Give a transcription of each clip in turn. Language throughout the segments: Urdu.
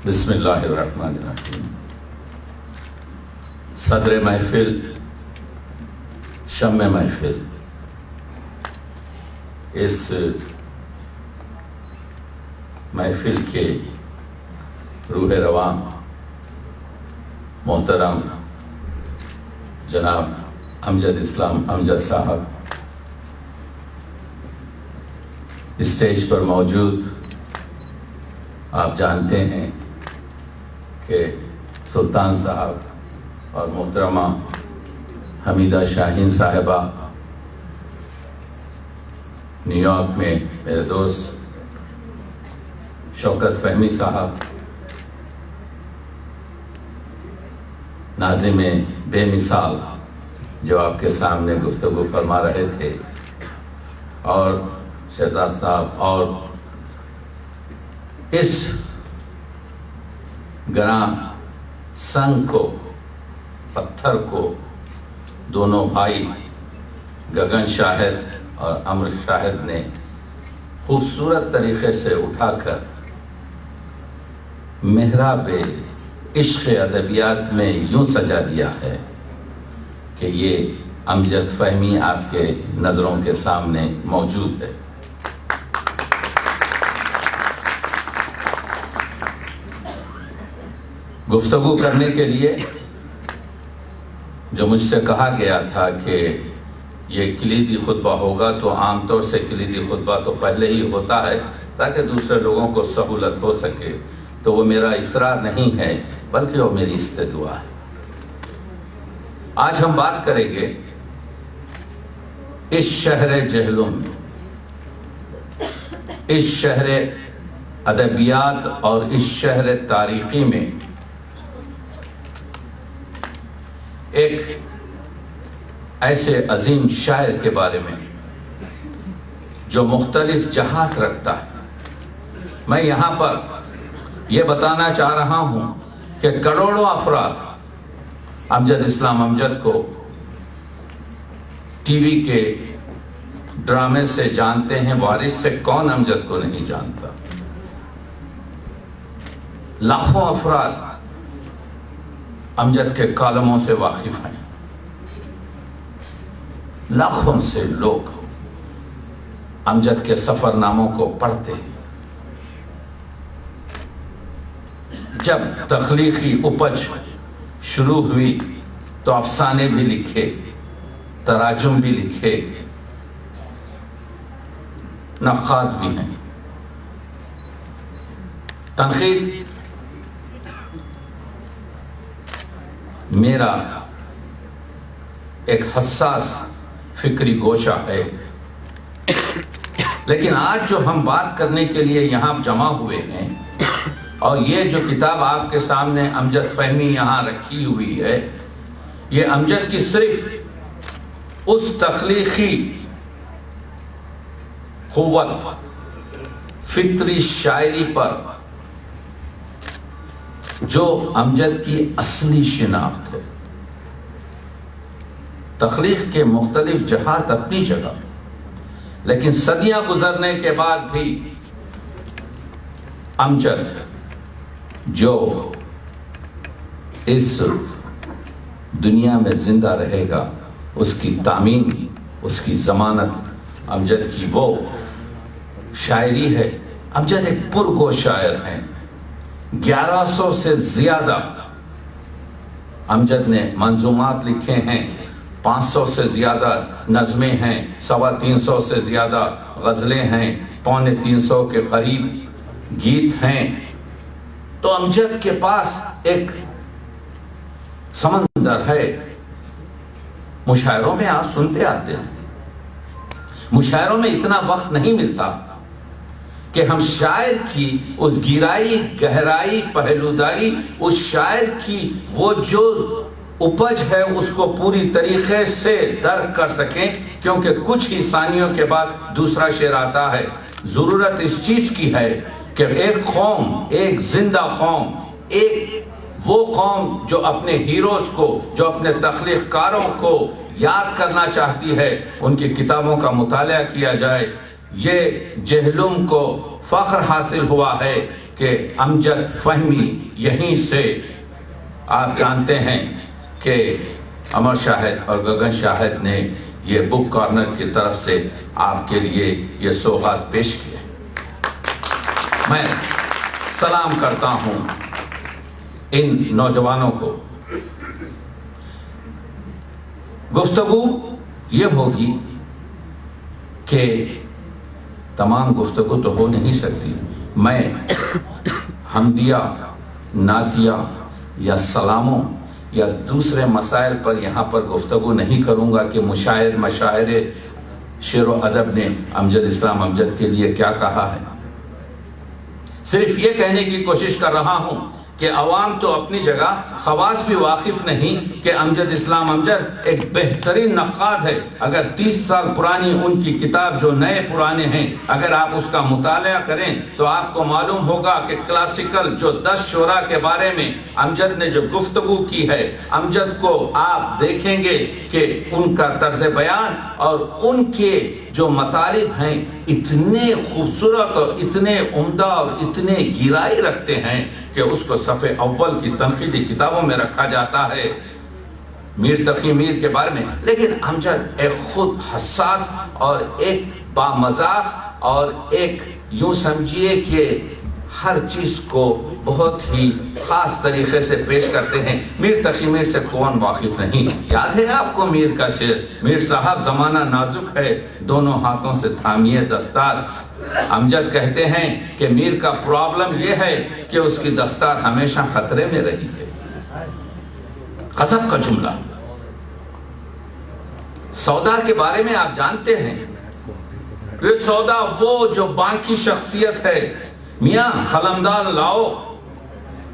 بسم اللہ الرحمن الرحیم۔ صدر محفل، شمع محفل، اس محفل کے روح رواں محترم جناب امجد اسلام امجد صاحب، اسٹیج پر موجود آپ جانتے ہیں کہ سلطان صاحب اور محترمہ حمیدہ شاہین صاحبہ، نیو یارک میں میرے دوست شوکت فہمی صاحب، ناظم بے مثال جو آپ کے سامنے گفتگو فرما رہے تھے، اور شہزاد صاحب، اور اس گراں سنگ کو، پتھر کو دونوں بھائی گگن شاہد اور امر شاہد نے خوبصورت طریقے سے اٹھا کر محراب عشق ادبیات میں یوں سجا دیا ہے کہ یہ امجد فہمی آپ کے نظروں کے سامنے موجود ہے۔ گفتگو کرنے کے لیے جو مجھ سے کہا گیا تھا کہ یہ کلیدی خطبہ ہوگا، تو عام طور سے کلیدی خطبہ تو پہلے ہی ہوتا ہے تاکہ دوسرے لوگوں کو سہولت ہو سکے، تو وہ میرا اصرار نہیں ہے بلکہ وہ میری استدعا ہے۔ آج ہم بات کریں گے اس شہر جہلم، اس شہر ادبیات اور اس شہر تاریخی میں ایک ایسے عظیم شاعر کے بارے میں جو مختلف جہات رکھتا ہے۔ میں یہاں پر یہ بتانا چاہ رہا ہوں کہ کروڑوں افراد امجد اسلام امجد کو ٹی وی کے ڈرامے سے جانتے ہیں، وارث سے کون امجد کو نہیں جانتا۔ لاکھوں افراد امجد کے کالموں سے واقف ہیں، لاکھوں سے لوگ امجد کے سفر ناموں کو پڑھتے ہیں۔ جب تخلیقی اپج شروع ہوئی تو افسانے بھی لکھے، تراجم بھی لکھے، نقاد بھی ہیں۔ تنقید میرا ایک حساس فکری گوشہ ہے، لیکن آج جو ہم بات کرنے کے لیے یہاں جمع ہوئے ہیں، اور یہ جو کتاب آپ کے سامنے امجد فہمی یہاں رکھی ہوئی ہے، یہ امجد کی صرف اس تخلیقی قوت، فطری شاعری پر جو امجد کی اصلی شناخت ہے۔ تخلیق کے مختلف جہات اپنی جگہ، لیکن صدیاں گزرنے کے بعد بھی امجد جو اس دنیا میں زندہ رہے گا، اس کی تامین، اس کی ضمانت امجد کی وہ شاعری ہے۔ امجد ایک پرگو شاعر ہیں، 1100 سے زیادہ امجد نے منظومات لکھے ہیں، 500 سے زیادہ نظمیں ہیں، 350 سے زیادہ غزلیں ہیں، 250 کے قریب گیت ہیں۔ تو امجد کے پاس ایک سمندر ہے۔ مشاعروں میں آپ سنتے آتے ہیں، مشاعروں میں اتنا وقت نہیں ملتا کہ ہم شاعر کی اس گہرائی، گہرائی، پہلوداری، اس شاعر کی وہ جو اپج ہے اس کو پوری طریقے سے درک کر سکیں، کیونکہ کچھ ہی ثانیوں کے بعد دوسرا شعر آتا ہے۔ ضرورت اس چیز کی ہے کہ ایک قوم، ایک زندہ قوم، ایک وہ قوم جو اپنے ہیروز کو، جو اپنے تخلیق کاروں کو یاد کرنا چاہتی ہے، ان کی کتابوں کا مطالعہ کیا جائے۔ یہ جہلم کو فخر حاصل ہوا ہے کہ امجد فہمی یہیں سے آپ جانتے ہیں کہ امر شاہد اور گگن شاہد نے یہ بک کارنر کی طرف سے آپ کے لیے یہ سوغات پیش کیے. میں سلام کرتا ہوں ان نوجوانوں کو. گفتگو یہ ہوگی کہ تمام گفتگو تو ہو نہیں سکتی. میں حمدیہ، نعتیہ یا سلاموں یا دوسرے مسائل پر یہاں پر گفتگو نہیں کروں گا کہ مشاعر شعر و ادب نے امجد اسلام امجد کے لیے کیا کہا ہے. صرف یہ کہنے کی کوشش کر رہا ہوں کہ عوام تو اپنی جگہ، خواص بھی واقف نہیں کہ امجد اسلام امجد ایک بہترین نقاد ہے. اگر 30 سال پرانی ان کی کتاب جو نئے پرانے ہیں اگر آپ اس کا مطالعہ کریں تو آپ کو معلوم ہوگا کہ کلاسیکل جو 10 شعراء کے بارے میں امجد نے جو گفتگو کی ہے، امجد کو آپ دیکھیں گے کہ ان کا طرز بیان اور ان کے جو مطالب ہیں اتنے خوبصورت اور اتنے عمدہ اور اتنے گہرائی رکھتے ہیں کہ اس کو صفحے اول کی تنقیدی کتابوں میں رکھا جاتا ہے میر تقی میر کے بارے میں. لیکن امجد ایک خود حساس اور ایک بامزاح اور ایک یوں سمجھیے کہ ہر چیز کو بہت ہی خاص طریقے سے پیش کرتے ہیں. میر تقی میر سے کون واقف نہیں؟ یاد ہے آپ کو میر کا شعر، میر صاحب زمانہ نازک ہے دونوں ہاتھوں سے تھامیے دستار. امجد کہتے ہیں کہ میر کا پرابلم یہ ہے کہ اس کی دستار ہمیشہ خطرے میں رہی ہے. غضب کا جملہ. سودا کے بارے میں آپ جانتے ہیں، یہ سودا وہ جو بانکی شخصیت ہے. میاں قلمدان لاؤ،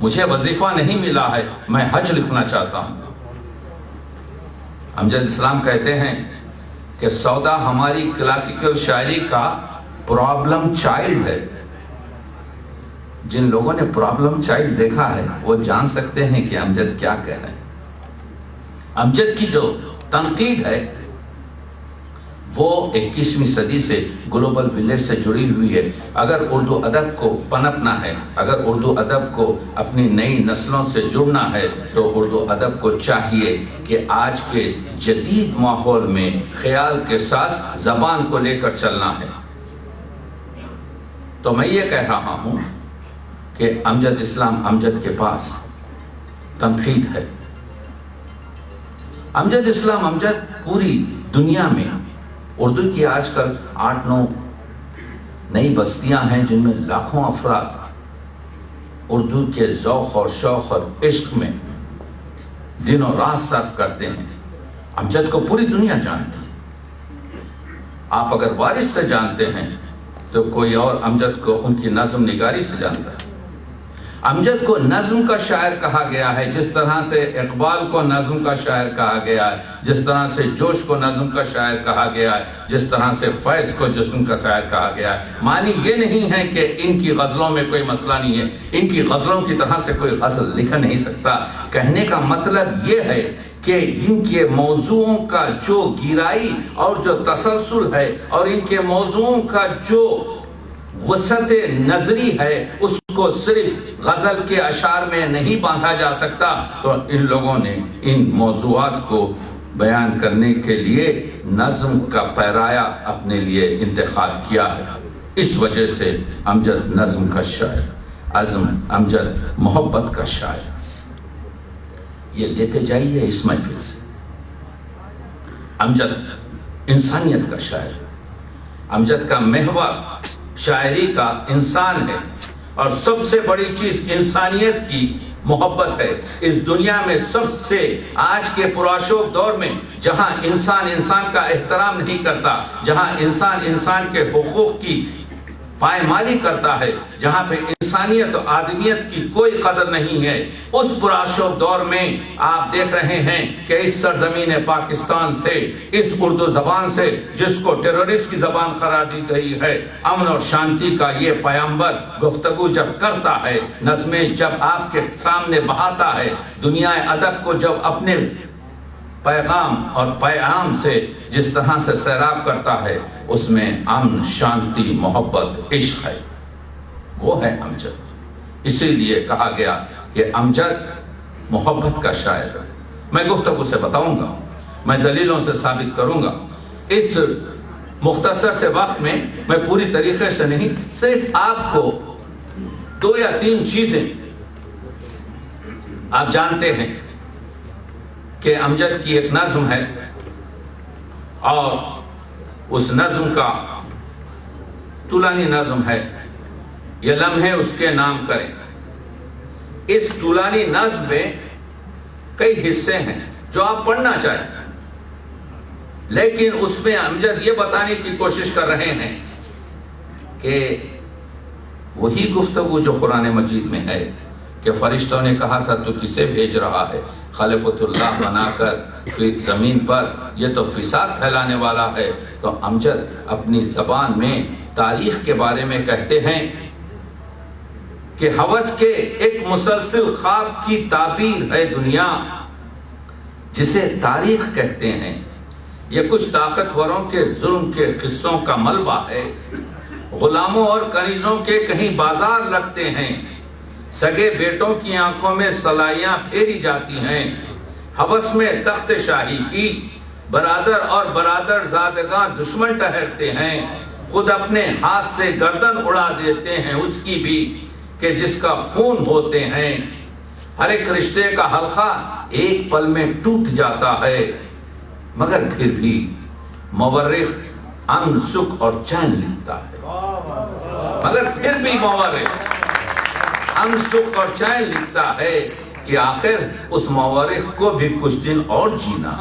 مجھے وظیفہ نہیں ملا ہے، میں حج لکھنا چاہتا ہوں. امجد اسلام کہتے ہیں کہ سودا ہماری کلاسیکل شاعری کا پرابلم چائلڈ ہے. جن لوگوں نے پرابلم چائلڈ دیکھا ہے وہ جان سکتے ہیں کہ امجد کیا کہہ رہے ہیں. امجد کی جو تنقید ہے وہ 21ویں صدی سے گلوبل ولیج سے جڑی ہوئی ہے. اگر اردو ادب کو پنپنا ہے، اگر اردو ادب کو اپنی نئی نسلوں سے جڑنا ہے تو اردو ادب کو چاہیے کہ آج کے جدید ماحول میں خیال کے ساتھ زبان کو لے کر چلنا ہے. تو میں یہ کہہ رہا ہوں کہ امجد اسلام امجد کے پاس تنقید ہے. امجد اسلام امجد پوری دنیا میں اردو کی آج کل 8-9 نئی بستیاں ہیں جن میں لاکھوں افراد اردو کے ذوق اور شوق اور عشق میں دن و رات صرف کرتے ہیں. امجد کو پوری دنیا جانتی. آپ اگر وارث سے جانتے ہیں تو کوئی اور امجد کو ان کی نظم نگاری سے جانتا ہے. امجد کو نظم کا شاعر کہا گیا ہے جس طرح سے اقبال کو نظم کا شاعر کہا گیا ہے، جس طرح سے جوش کو نظم کا شاعر کہا گیا ہے، جس طرح سے فیض کو جشن کا شاعر کہا گیا ہے. معنی یہ نہیں ہے کہ ان کی غزلوں میں کوئی مسئلہ نہیں ہے، ان کی غزلوں کی طرح سے کوئی غزل لکھ نہیں سکتا. کہنے کا مطلب یہ ہے کہ ان کے موضوعوں کا جو گہرائی اور جو تسلسل ہے اور ان کے موضوعوں کا جو وسعت نظری ہے اس کو صرف غزل کے اشعار میں نہیں باندھا جا سکتا. تو ان لوگوں نے ان موضوعات کو بیان کرنے کے لیے نظم کا پیرایا اپنے لیے انتخاب کیا ہے. اس وجہ سے امجد نظم کا شاعر، امجد محبت کا شاعر. یہ لیتے جائیے اس محفل سے. امجد انسانیت کا شاعر. امجد کا محور شاعری کا انسان ہے اور سب سے بڑی چیز انسانیت کی محبت ہے. اس دنیا میں سب سے آج کے پرآشوب دور میں جہاں انسان کا احترام نہیں کرتا، جہاں انسان کے حقوق کی پائمالی کرتا ہے، جہاں پہ انسانیت و آدمیت کی کوئی قدر نہیں ہے، اس پرآشوب دور میں آپ دیکھ رہے ہیں کہ اس سرزمین پاکستان سے، اس اردو زبان سے جس کو ٹیررسٹ کی زبان قرار دی گئی ہے، امن اور شانتی کا یہ پیامبر گفتگو جب کرتا ہے، نظمیں جب آپ کے سامنے بہاتا ہے، دنیا ادب کو جب اپنے پیغام اور پیام سے جس طرح سے سیراب کرتا ہے، اس میں امن، شانتی، محبت، عشق ہے. وہ ہے امجد. اسی لیے کہا گیا کہ امجد محبت کا شاعر ہے۔ میں گفتگو سے بتاؤں گا، میں دلیلوں سے ثابت کروں گا۔ اس مختصر سے وقت میں میں پوری طریقے سے نہیں، صرف آپ کو 2 یا 3 چیزیں آپ جانتے ہیں کہ امجد کی ایک نظم ہے، اور اس نظم کا طولانی نظم ہے، یہ لمحے اس کے نام کریں۔ اس طولانی نظم میں کئی حصے ہیں جو آپ پڑھنا چاہیں، لیکن اس میں امجد یہ بتانے کی کوشش کر رہے ہیں کہ وہی گفتگو جو قرآن مجید میں ہے کہ فرشتوں نے کہا تھا تو کسے بھیج رہا ہے، خلیفۃ اللہ بنا کر زمین پر، یہ تو فساد پھیلانے والا ہے۔ تو امجد اپنی زبان میں تاریخ کے بارے میں کہتے ہیں کہ ہوس کے ایک مسلسل خواب کی تعبیر ہے دنیا، جسے تاریخ کہتے ہیں۔ یہ کچھ طاقتوروں کے ظلم کے قصوں کا ملبہ ہے، غلاموں اور کنیزوں کے کہیں بازار لگتے ہیں، سگے بیٹوں کی آنکھوں میں سلائیاں پھیری جاتی ہیں، ہوس میں تخت شاہی کی برادر اور برادر زادگاں دشمن ٹھہرتے ہیں، خود اپنے ہاتھ سے گردن اڑا دیتے ہیں اس کی بھی کہ جس کا خون ہوتے ہیں۔ ہر ایک رشتے کا حلقہ ایک پل میں ٹوٹ جاتا ہے، مگر پھر بھی مورخ امن، سکھ اور چین لکھتا ہے، مگر پھر بھی مورخ امن، سکھ اور چین لکھتا ہے کہ آخر اس مورخ کو بھی کچھ دن اور جینا۔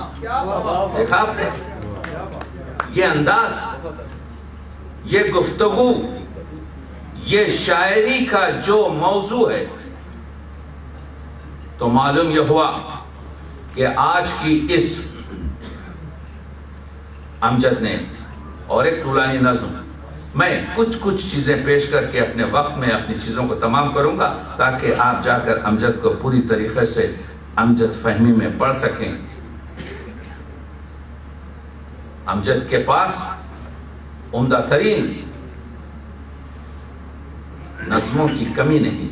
دیکھا آپ نے یہ انداز، یہ گفتگو، یہ شاعری کا جو موضوع ہے، تو معلوم یہ ہوا کہ آج کی اس امجد نے اور ایک طولانی نظم، میں کچھ چیزیں پیش کر کے اپنے وقت میں اپنی چیزوں کو تمام کروں گا تاکہ آپ جا کر امجد کو پوری طریقے سے امجد فہمی میں پڑھ سکیں۔ امجد کے پاس عمدہ ترین نظموں کی کمی نہیں،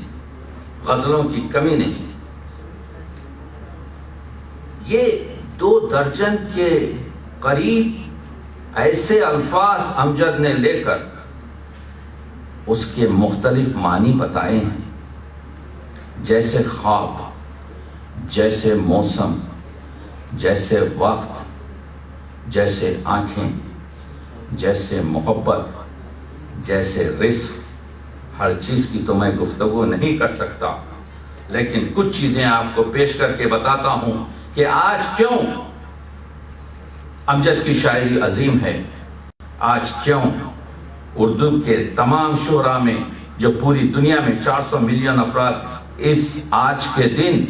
غزلوں کی کمی نہیں۔ یہ 2 درجن کے قریب ایسے الفاظ امجد نے لے کر اس کے مختلف معنی بتائے ہیں، جیسے خواب، جیسے موسم، جیسے وقت، جیسے آنکھیں، جیسے محبت، جیسے رزق۔ ہر چیز کی تو میں گفتگو نہیں کر سکتا، لیکن کچھ چیزیں آپ کو پیش کر کے بتاتا ہوں کہ آج کیوں امجد کی شاعری عظیم ہے، آج کیوں اردو کے تمام شعراء میں، جو پوری دنیا میں 400 ملین افراد، اس آج کے دن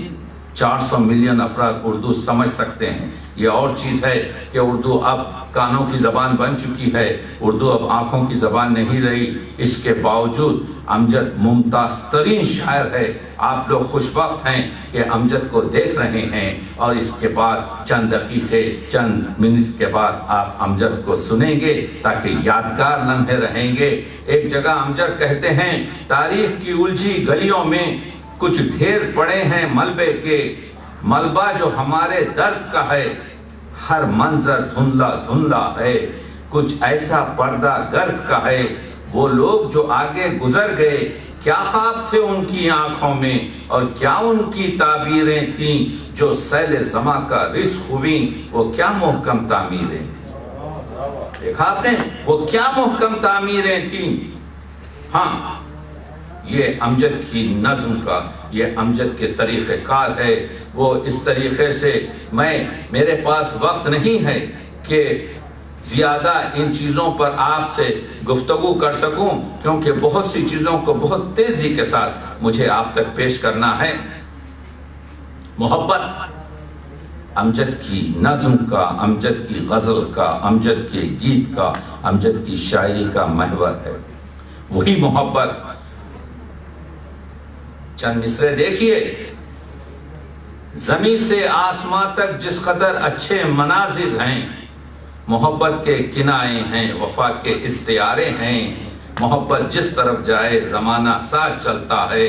400 ملین افراد اردو سمجھ سکتے ہیں۔ یہ اور چیز ہے کہ اردو اب کانوں کی زبان بن چکی ہے، اردو اب آنکھوں کی زبان نہیں رہی۔ اس کے باوجود امجد ممتاز ترین شاعر ہے۔ آپ لوگ خوش بخت ہیں کہ امجد کو دیکھ رہے ہیں، اور اس کے بعد چند دقیقے، چند منٹ کے بعد آپ امجد کو سنیں گے تاکہ یادگار لمحے رہیں گے۔ ایک جگہ امجد کہتے ہیں، تاریخ کی الجھی گلیوں میں کچھ ڈھیر پڑے ہیں ملبے کے، ملبہ جو ہمارے درد کا ہے، ہر منظر دھندلا دھندلا ہے، کچھ ایسا پردہ گرد کا ہے، وہ لوگ جو آگے گزر گئے، کیا خواب تھے ان کی آنکھوں میں، اور کیا ان کی تعبیریں تھیں، جو سیل زماں کا رزق ہوئیں، وہ کیا محکم تعمیریں تھیں۔ دیکھا آپ نے، وہ کیا محکم تعمیریں تھیں۔ ہاں، یہ امجد کی نظم کا، یہ امجد کے طریقہ کار ہے۔ وہ اس طریقے سے، میرے پاس وقت نہیں ہے کہ زیادہ ان چیزوں پر آپ سے گفتگو کر سکوں، کیونکہ بہت سی چیزوں کو بہت تیزی کے ساتھ مجھے آپ تک پیش کرنا ہے۔ محبت امجد کی نظم کا، امجد کی غزل کا، امجد کے گیت کا، امجد کی شاعری کا محور ہے۔ وہی محبت، چند مصرے دیکھیے، زمین سے آسماں تک جس قدر اچھے مناظر ہیں، محبت کے کنائے ہیں، وفا کے استعارے ہیں، محبت جس طرف جائے زمانہ ساتھ چلتا ہے،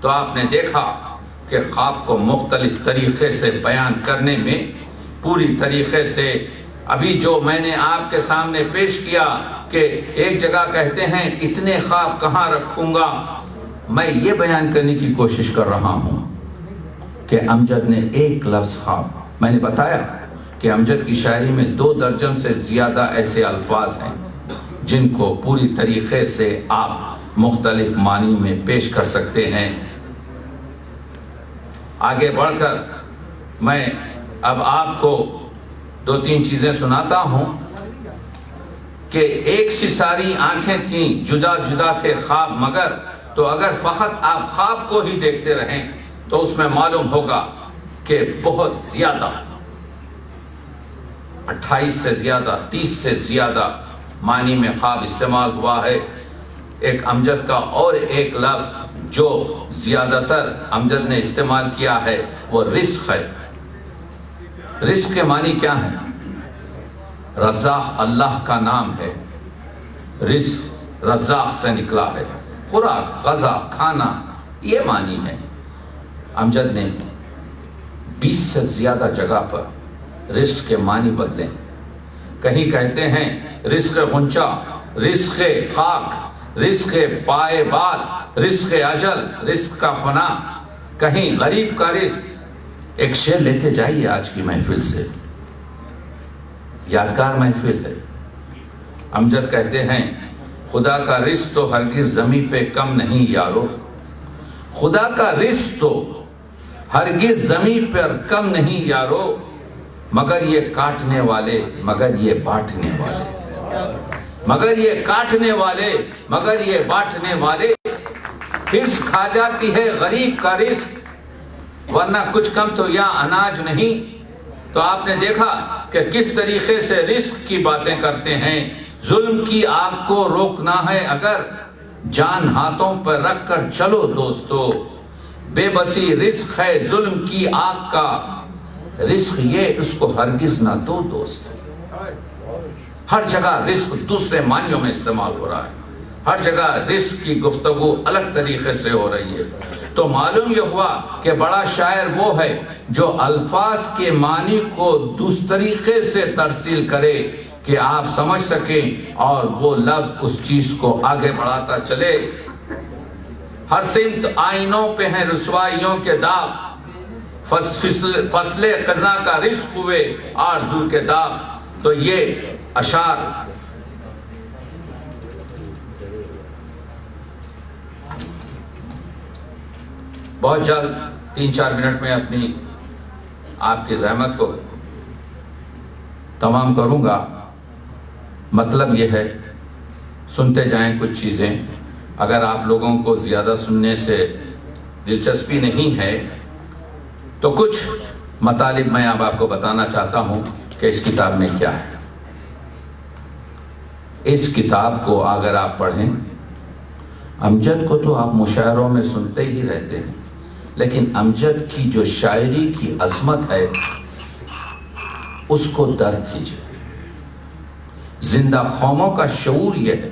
تو آپ نے دیکھا کہ خواب کو مختلف طریقے سے بیان کرنے میں پوری طریقے سے، ابھی جو میں نے آپ کے سامنے پیش کیا کہ ایک جگہ کہتے ہیں اتنے خواب کہاں رکھوں گا، میں یہ بیان کرنے کی کوشش کر رہا ہوں کہ امجد نے ایک لفظ خواب، میں نے بتایا کہ امجد کی شاعری میں 2 درجن سے زیادہ ایسے الفاظ ہیں جن کو پوری طریقے سے آپ مختلف معنی میں پیش کر سکتے ہیں۔ آگے بڑھ کر میں اب آپ کو 2-3 چیزیں سناتا ہوں کہ ایک سی ساری آنکھیں تھیں، جدا جدا تھے خواب مگر، تو اگر فقط آپ خواب کو ہی دیکھتے رہیں تو اس میں معلوم ہوگا کہ بہت زیادہ 28 سے زیادہ 30 سے زیادہ معنی میں خواب استعمال ہوا ہے۔ ایک امجد کا اور ایک لفظ جو زیادہ تر امجد نے استعمال کیا ہے وہ رزق ہے۔ رزق کے معنی کیا ہے؟ رزاق اللہ کا نام ہے، رزق رزاق سے نکلا ہے، خوراک، غذا، کھانا، یہ معنی ہے۔ امجد نے 20 سے زیادہ جگہ پر رزق کے معنی بدلے، کہیں کہتے ہیں رزق غنچہ، رزق خاک، رزق پائے باد، رزق اجل، رزق کا فنا، کہیں غریب کا رزق۔ ایک شعر لیتے جائیے آج کی محفل سے، یادگار محفل ہے۔ امجد کہتے ہیں خدا کا رزق تو ہرگز زمین پہ کم نہیں یارو، خدا کا رزق تو ہرگز زمین پر کم نہیں یارو، مگر یہ کاٹنے والے، مگر یہ بانٹنے والے، مگر یہ کاٹنے والے، مگر یہ بانٹنے والے، حرص کھا جاتی ہے غریب کا رزق، ورنہ کچھ کم تو یا اناج نہیں۔ تو آپ نے دیکھا کہ کس طریقے سے رزق کی باتیں کرتے ہیں۔ ظلم کی آگ کو روکنا ہے اگر، جان ہاتھوں پر رکھ کر چلو دوستو، بے بسی رزق ہے ظلم کی آگ کا، رزق یہ اس کو ہرگز نہ دو دوست۔ ہر جگہ رزق دوسرے معنیوں میں استعمال ہو رہا ہے، ہر جگہ رزق کی گفتگو الگ طریقے سے ہو رہی ہے۔ تو معلوم یہ ہوا کہ بڑا شاعر وہ ہے جو الفاظ کے معنی کو دوسرے طریقے سے ترسیل کرے کہ آپ سمجھ سکیں اور وہ لفظ اس چیز کو آگے بڑھاتا چلے۔ ہر سمت آئینوں پہ ہیں رسوائیوں کے داغ، فصل قضا کا رزق ہوئے آرزو کے داغ۔ تو یہ اشعار بہت جلد 3-4 منٹ میں اپنی آپ کی زحمت کو تمام کروں گا۔ مطلب یہ ہے سنتے جائیں کچھ چیزیں، اگر آپ لوگوں کو زیادہ سننے سے دلچسپی نہیں ہے تو کچھ مطالب میں اب آپ کو بتانا چاہتا ہوں کہ اس کتاب میں کیا ہے۔ اس کتاب کو اگر آپ پڑھیں، امجد کو تو آپ مشاعروں میں سنتے ہی رہتے ہیں، لیکن امجد کی جو شاعری کی عظمت ہے اس کو درک کیجئے۔ زندہ قوموں کا شعور یہ ہے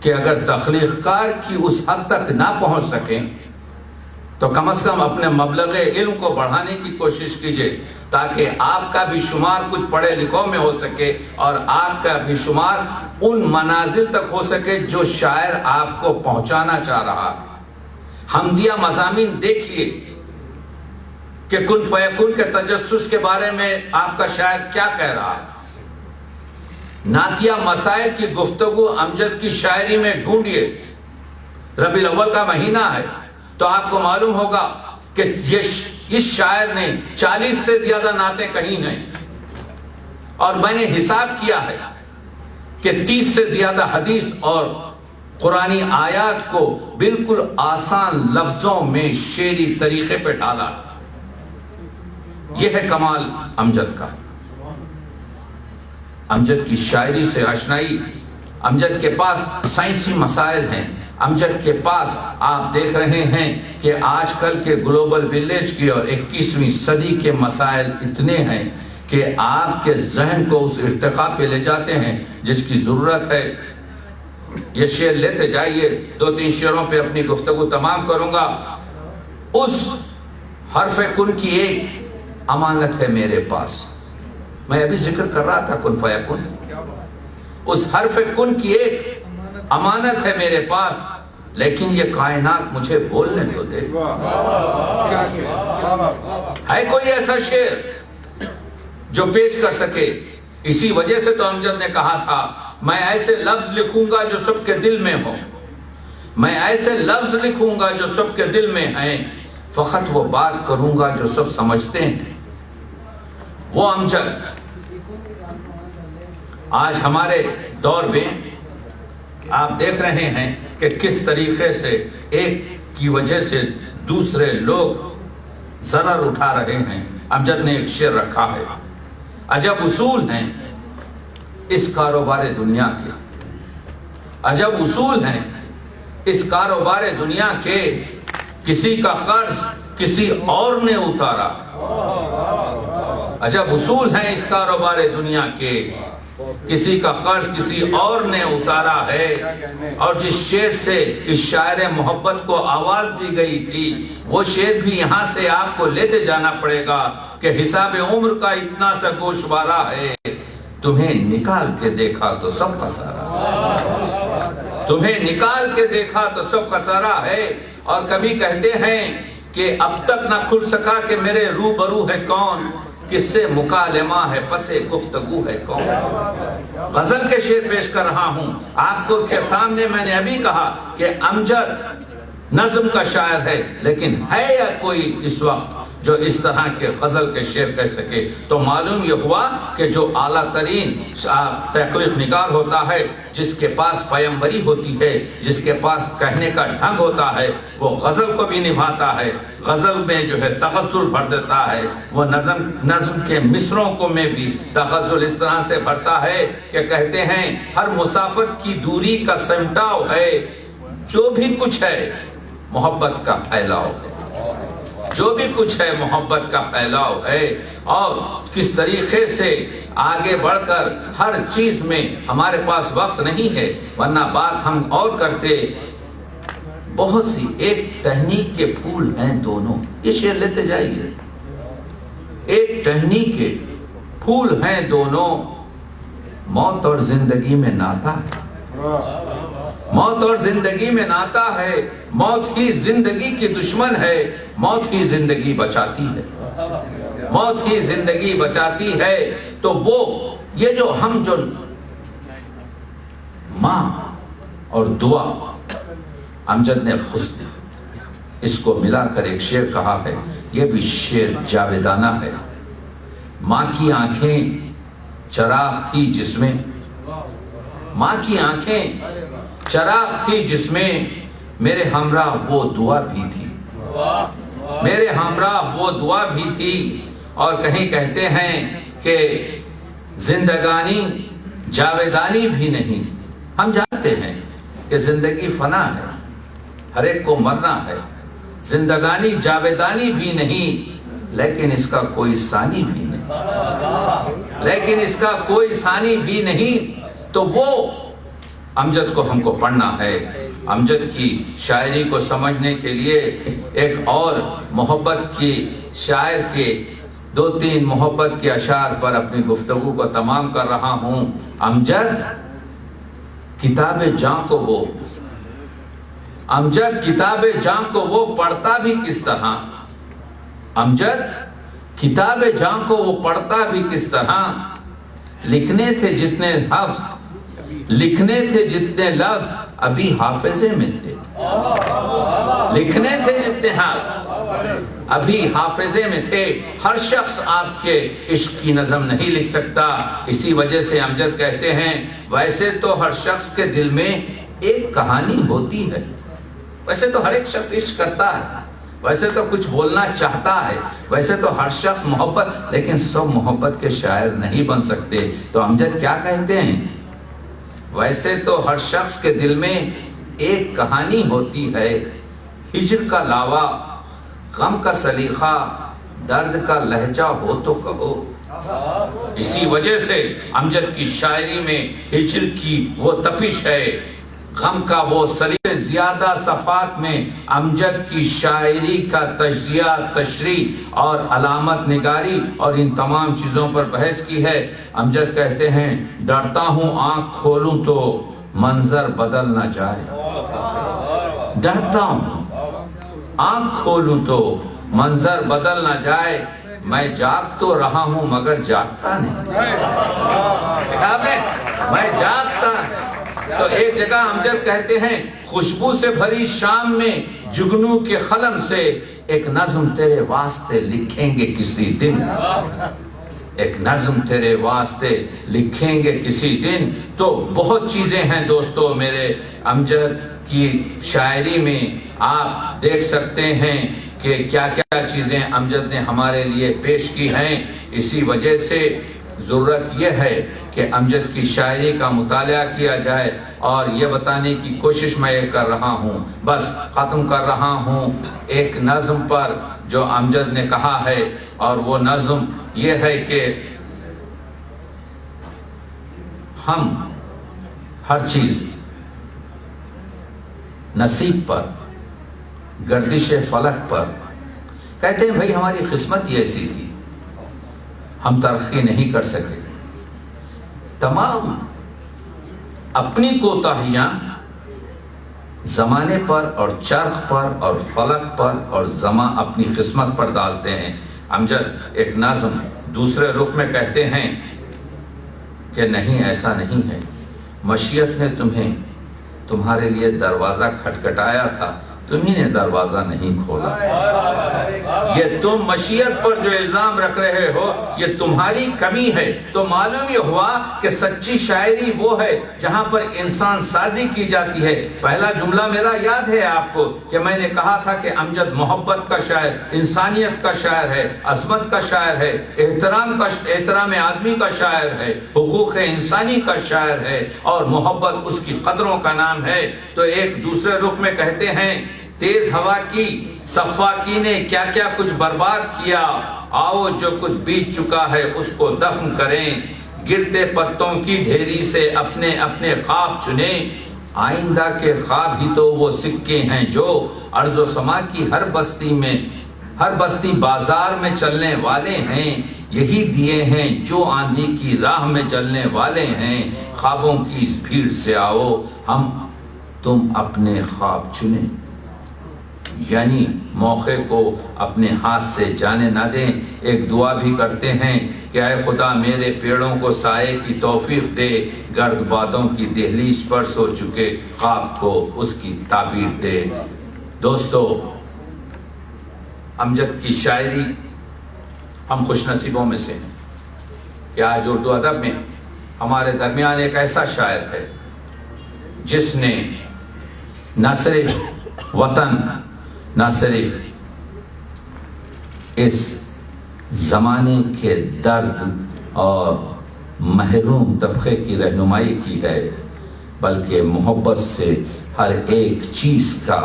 کہ اگر تخلیق کار کی اس حد تک نہ پہنچ سکیں تو کم از کم اپنے مبلغ علم کو بڑھانے کی کوشش کیجئے، تاکہ آپ کا بھی شمار کچھ پڑھے لکھوں میں ہو سکے اور آپ کا بھی شمار ان منازل تک ہو سکے جو شاعر آپ کو پہنچانا چاہ رہا ہے۔ حمدیہ مضامین دیکھیے کہ کن فیکون کے تجسس کے بارے میں آپ کا شاعر کیا کہہ رہا ہے۔ نعتیہ مسائل کی گفتگو امجد کی شاعری میں ڈھونڈیے۔ ربیع الاول کا مہینہ ہے تو آپ کو معلوم ہوگا کہ اس شاعر نے 40 سے زیادہ نعتیں کہی ہیں، اور میں نے حساب کیا ہے کہ 30 سے زیادہ حدیث اور قرآنی آیات کو بالکل آسان لفظوں میں شعری طریقے پہ ڈالا۔ یہ ہے کمال امجد کا۔ امجد کی شاعری سے آشنائی، امجد کے پاس سائنسی مسائل ہیں، امجد کے پاس آپ دیکھ رہے ہیں کہ آج کل کے گلوبل ویلیج کی اور 21ویں صدی کے مسائل اتنے ہیں کہ آپ کے ذہن کو اس ارتقاء پہ لے جاتے ہیں جس کی ضرورت ہے۔ یہ شعر لیتے جائیے، 2-3 شعروں پہ اپنی گفتگو تمام کروں گا۔ اس حرف کن کی ایک امانت ہے میرے پاس، میں ابھی ذکر کر رہا تھا کن فیکن، اس حرف کن کی ایک امانت ہے میرے پاس، لیکن یہ کائنات مجھے بولنے تو دے۔ ہے کوئی ایسا شعر جو پیش کر سکے؟ اسی وجہ سے تو امجد نے کہا تھا میں ایسے لفظ لکھوں گا جو سب کے دل میں ہوں، میں ایسے لفظ لکھوں گا جو سب کے دل میں ہیں، فقط وہ بات کروں گا جو سب سمجھتے ہیں۔ وہ امجد آج ہمارے دور میں آپ دیکھ رہے ہیں کہ کس طریقے سے ایک کی وجہ سے دوسرے لوگ ضرر اٹھا رہے ہیں۔ امجد نے ایک شعر رکھا ہے، عجب اصول ہیں اس کاروبار دنیا کے، عجب اصول ہیں اس کاروبار دنیا کے، کسی کا قرض کسی اور نے اتارا۔ عجب اصول ہیں اس کاروبار دنیا کے، کسی کا قرض کسی اور نے اتارا ہے۔ اور جس شعر سے اس شاعر محبت کو آواز دی گئی تھی، وہ شعر بھی یہاں سے آپ کو لیتے جانا پڑے گا کہ حساب عمر کا اتنا سا گوشوارہ ہے، تمہیں نکال کے دیکھا تو سب خسارہ، تمہیں نکال کے دیکھا تو سب خسارہ ہے۔ اور کبھی کہتے ہیں کہ اب تک نہ کھل سکا کہ میرے روبرو ہے کون، کس سے مکالمہ ہے پسے گفتگو ہے کون۔ غزل کے شعر پیش کر رہا ہوں آپ کو کے سامنے۔ میں نے ابھی کہا کہ امجد نظم کا شاعر ہے، لیکن ہے یا کوئی اس وقت جو اس طرح کے غزل کے شعر کہہ سکے؟ تو معلوم یہ ہوا کہ جو اعلیٰ ترین تخلیق نگار ہوتا ہے، جس کے پاس پیمبری ہوتی ہے، جس کے پاس کہنے کا ڈھنگ ہوتا ہے، وہ غزل کو بھی نبھاتا ہے، غزل میں جو ہے تغزل بھر دیتا ہے، وہ نظم کے مصروں کو میں بھی تغزل اس طرح سے بھرتا ہے کہ کہتے ہیں ہر مسافت کی دوری کا سمٹاؤ ہے، جو بھی کچھ ہے محبت کا پھیلاؤ ہے، جو بھی کچھ ہے محبت کا پھیلاؤ ہے۔ اور کس طریقے سے آگے بڑھ کر ہر چیز میں ہمارے پاس وقت نہیں ہے، ورنہ بات ہم اور کرتے۔ بہت سی ایک ٹہنی کے پھول ہیں دونوں، یہ شعر لیتے جائیے۔ ایک ٹہنی کے پھول ہیں دونوں، موت اور زندگی میں ناتا ہے، موت اور زندگی میں ناتا ہے، موت ہی زندگی کی دشمن ہے، موت ہی زندگی بچاتی ہے، موت ہی زندگی بچاتی ہے۔ تو وہ یہ جو ہم جو ماں اور دعا، امجد نے خود اس کو ملا کر ایک شعر کہا ہے، یہ بھی شعر جاویدانہ ہے۔ ماں کی آنکھیں چراغ تھی جس میں، ماں کی آنکھیں چراغ تھی جس میں میرے ہمراہ وہ دعا بھی تھی، میرے ہمراہ وہ دعا بھی تھی۔ اور کہیں کہتے ہیں کہ زندگانی جاویدانی بھی نہیں۔ ہم جانتے ہیں کہ زندگی فنا ہے، ہر ایک کو مرنا ہے، زندگانی جاویدانی بھی نہیں، لیکن اس کا کوئی ثانی بھی نہیں، لیکن اس کا کوئی ثانی بھی نہیں۔ تو وہ امجد کو ہم کو پڑھنا ہے۔ امجد کی شاعری کو سمجھنے کے لیے ایک اور محبت کی شاعر کے 2-3 محبت کے اشعار پر اپنی گفتگو کو تمام کر رہا ہوں۔ امجد کتاب جاں کو وہ، امجد کتاب جاں کو وہ پڑھتا بھی کس طرح، امجد کتاب جاں کو وہ پڑھتا بھی کس طرح، لکھنے تھے جتنے لفظ، لکھنے تھے جتنے لفظ ابھی حافظے میں تھے، لکھنے تھے جتنے لفظ ابھی حافظے میں تھے۔ ہر شخص آپ کے عشق کی نظم نہیں لکھ سکتا، اسی وجہ سے امجد کہتے ہیں ویسے تو ہر شخص کے دل میں ایک کہانی ہوتی ہے، ویسے تو ہر ایک شخص عشق کرتا ہے، ویسے تو کچھ بولنا چاہتا ہے، ویسے تو ہر شخص محبت، لیکن سب محبت کے شاعر نہیں بن سکتے۔ تو امجد کیا کہتے ہیں؟ ویسے تو ہر شخص کے دل میں ایک کہانی ہوتی ہے، ہجر کا لاوا، غم کا سلیقہ، درد کا لہجہ ہو تو کہو۔ اسی وجہ سے امجد کی شاعری میں ہجر کی وہ تپش ہے، غم کا وہ سلیقے زیادہ صفحات میں امجد کی شاعری کا تجزیہ، تشریح اور علامت نگاری اور ان تمام چیزوں پر بحث کی ہے۔ امجد کہتے ہیں ڈرتا ہوں آنکھ کھولوں تو منظر بدل نہ جائے، ڈرتا ہوں آنکھ کھولوں تو منظر بدل نہ جائے، میں جاگ تو رہا ہوں مگر جاگتا نہیں، میں جاگتا نہیں۔ تو ایک جگہ امجد کہتے ہیں خوشبو سے بھری شام میں جگنو کے قلم سے ایک نظم تیرے واسطے لکھیں گے کسی دن، ایک نظم تیرے واسطے لکھیں گے کسی دن۔ تو بہت چیزیں ہیں دوستو میرے امجد کی شاعری میں، آپ دیکھ سکتے ہیں کہ کیا کیا چیزیں امجد نے ہمارے لیے پیش کی ہیں۔ اسی وجہ سے ضرورت یہ ہے کہ امجد کی شاعری کا مطالعہ کیا جائے، اور یہ بتانے کی کوشش میں یہ کر رہا ہوں، بس ختم کر رہا ہوں ایک نظم پر جو امجد نے کہا ہے، اور وہ نظم یہ ہے کہ ہم ہر چیز نصیب پر، گردش فلک پر، کہتے ہیں بھائی ہماری قسمت ہی ایسی تھی، ہم ترقی نہیں کر سکے۔ تمام اپنی کوتاہیاں زمانے پر اور چرخ پر اور فلک پر اور اپنی قسمت پر ڈالتے ہیں۔ امجد ایک نظم دوسرے رخ میں کہتے ہیں کہ نہیں ایسا نہیں ہے، مشیت نے تمہارے لیے دروازہ کھٹکھٹایا تھا، تمہیں نے دروازہ نہیں کھولا۔ یہ تم مشیت پر جو الزام رکھ رہے ہو یہ تمہاری کمی ہے۔ تو معلوم یہ ہوا کہ سچی شاعری وہ ہے جہاں پر انسان سازی کی جاتی ہے۔ پہلا جملہ میرا یاد ہے آپ کو کہ میں نے کہا تھا کہ امجد محبت کا شاعر، انسانیت کا شاعر ہے، عظمت کا شاعر ہے، احترام آدمی کا شاعر ہے، حقوق انسانی کا شاعر ہے، اور محبت اس کی قدروں کا نام ہے۔ تو ایک دوسرے رخ میں کہتے ہیں تیز ہوا کی سفاکی نے کیا کیا کچھ برباد کیا، آؤ جو کچھ بیت چکا ہے اس کو دفن کریں، گرتے پتوں کی ڈھیری سے اپنے اپنے خواب چنیں، آئندہ کے خواب ہی تو وہ سکے ہیں جو ارض و سما کی ہر بستی بازار میں چلنے والے ہیں، یہی دیے ہیں جو آندھی کی راہ میں چلنے والے ہیں، خوابوں کی اس بھیڑ سے آؤ تم اپنے خواب چنیں، یعنی موقع کو اپنے ہاتھ سے جانے نہ دیں۔ ایک دعا بھی کرتے ہیں کہ اے خدا میرے پیڑوں کو سائے کی توفیق دے، گرد بادوں کی دہلیز پر سو چکے خواب کو اس کی تعبیر دے۔ دوستو امجد کی شاعری ہم خوش نصیبوں میں سے ہیں کہ آج اردو ادب میں ہمارے درمیان ایک ایسا شاعر ہے جس نے نہ صرف وطن، نہ صرف اس زمانے کے درد اور محروم طبقے کی رہنمائی کی ہے، بلکہ محبت سے ہر ایک چیز کا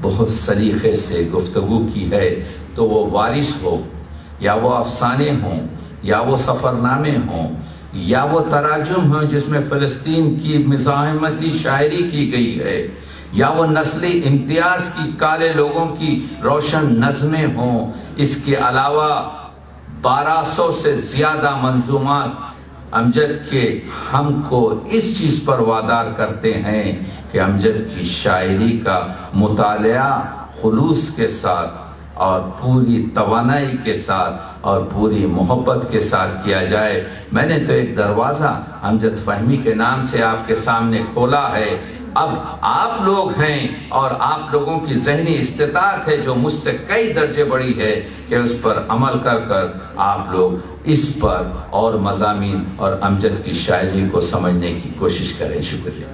بہت سلیقے سے گفتگو کی ہے۔ تو وہ وارث ہو، یا وہ افسانے ہوں، یا وہ سفرنامے ہوں، یا وہ تراجم ہوں جس میں فلسطین کی مزاحمتی شاعری کی گئی ہے، یا وہ نسلی امتیاز کی کالے لوگوں کی روشن نظمیں ہوں، اس کے علاوہ 1200 سے زیادہ منظومات امجد کے ہم کو اس چیز پر وادار کرتے ہیں کہ امجد کی شاعری کا مطالعہ خلوص کے ساتھ اور پوری توانائی کے ساتھ اور پوری محبت کے ساتھ کیا جائے۔ میں نے تو ایک دروازہ امجد فہمی کے نام سے آپ کے سامنے کھولا ہے، اب آپ لوگ ہیں اور آپ لوگوں کی ذہنی استطاعت ہے جو مجھ سے کئی درجے بڑی ہے کہ اس پر عمل کر آپ لوگ اس پر اور مضامین اور امجد کی شاعری کو سمجھنے کی کوشش کریں۔ شکریہ۔